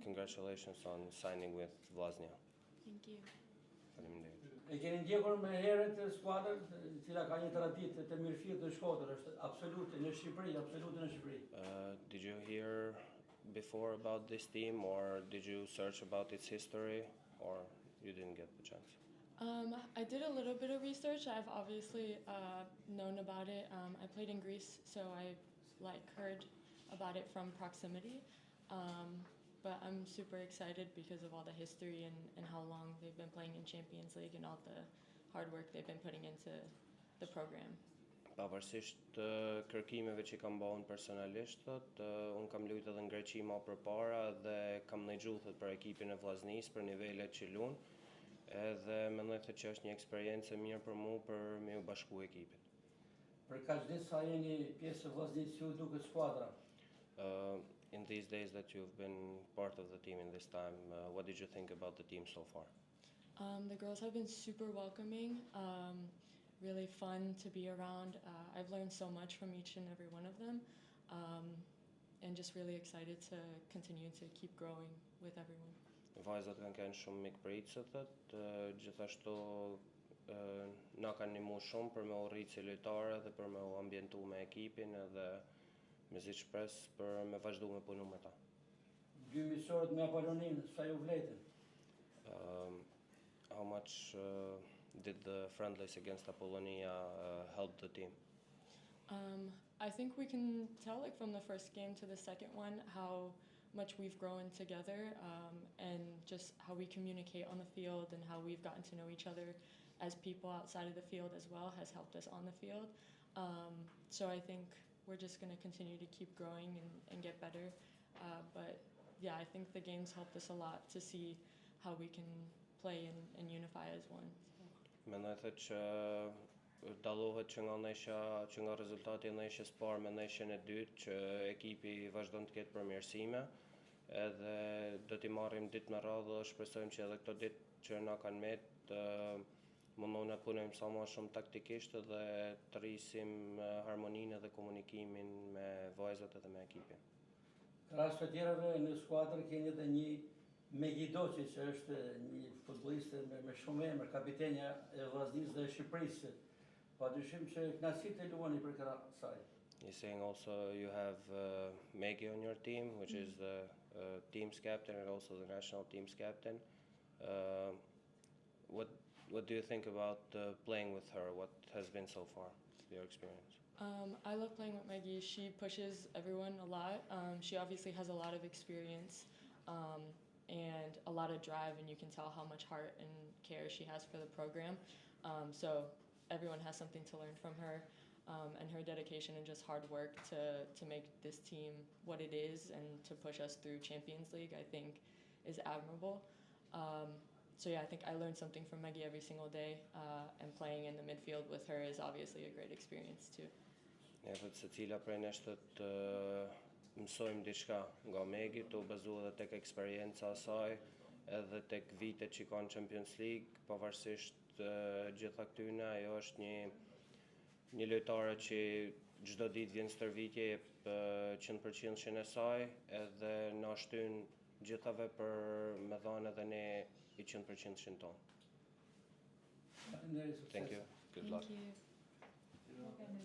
congratulations on signing with Vllaznia. Thank you. Faleminderit. E keni ndjekur më herët skuadrën, e cila ka një traditë të mirëfillt në Shkodër, është absolute në Shqipëri. Did you hear before about this team, or did you search about its history, or you didn't get the chance? I did a little bit of research. I've obviously known about it. I played in Greece, so I heard about it from proximity. But I'm super excited because of all the history and how long they've been playing in Champions League and all the hard work they've been putting into the program. Pavarësisht kërkimeve që kam bën personalisht, un kam luajtur edhe në Greqi më përpara dhe kam ndëgjuar për ekipin e Vllaznisë, për nivelet që luan, edhe mendoj që është një eksperiencë e mirë për mua për me u bashku ekipit. Për kaq ditë sa jeni pjesë e Vllaznisë, ju duket skuadra? In these days that you've been part of the team in this time, what did you think about the team so far? The girls have been super welcoming, really fun to be around. I've learned so much from each and every one of them, and just really excited to continue to keep growing with everyone. Vajzat kanë qenë shumë mikpritësët, gjithashtu na kanë ndihmuar shumë për me u rritë si lojtare dhe për me u ambientu me ekipin edhe me zi shpresë për me vazhdu me punu me ta. Dy miqësorët me Apollonin, sa ju vletën? How much did the friendlies against Apollonia help the team? I think we can tell from the first game to the second one how much we've grown together, and just how we communicate on the field and how we've gotten to know each other as people outside of the field as well has helped us on the field. So I think we're just going to continue to keep growing and get better. But yeah, I think the games helped us a lot to see how we can play and unify as one. Mendoj që dallohet që nga rezultati i ndeshjes parë me ndeshjen e dytë që ekipi vazhdon të ketë përmirësime, edhe do t'i marrim ditë me radhë dhe shpresojmë që edhe këto ditë që na kanë met mundohemi të punojmë sa më shumë taktikisht dhe të rrisim harmoninë dhe komunikimin me vajzat edhe me ekipin. Krahas të tjerëve në skuadër keni edhe një Megidoçi që është një futbolliste me shumë emër, kapitenja e Vllaznisë dhe Shqipërisë. Padyshim që kënaqësi të luani për krah saj. You're saying also you have Megi on your team, which is the team's captain and also the national team's captain. What do you think about playing with her? What has been so far, your experience? I love playing with Maggie. She pushes everyone a lot. She obviously has a lot of experience and a lot of drive, and you can tell how much heart and care she has for the program. So everyone has something to learn from her, and her dedication and just hard work to make this team what it is and to push us through Champions League, I think is admirable. So yeah, I think I learned something from Maggie every single day, and playing in the midfield with her is obviously a great experience too. Ja, vetë secila prej nesh të mësojmë diçka nga Megi, të u bazu edhe tek eksperjenca e saj, edhe tek vitet që ka në Champions League, pavarësisht gjitha këtyne, ajo është një lojtare që çdo ditë vjen stërvitje, jep 100% e saj, edhe na shtyn gjithave për me dhanë edhe ne i 100% tonë. Faleminderit, sukses. Thank you. Good luck. Thank you.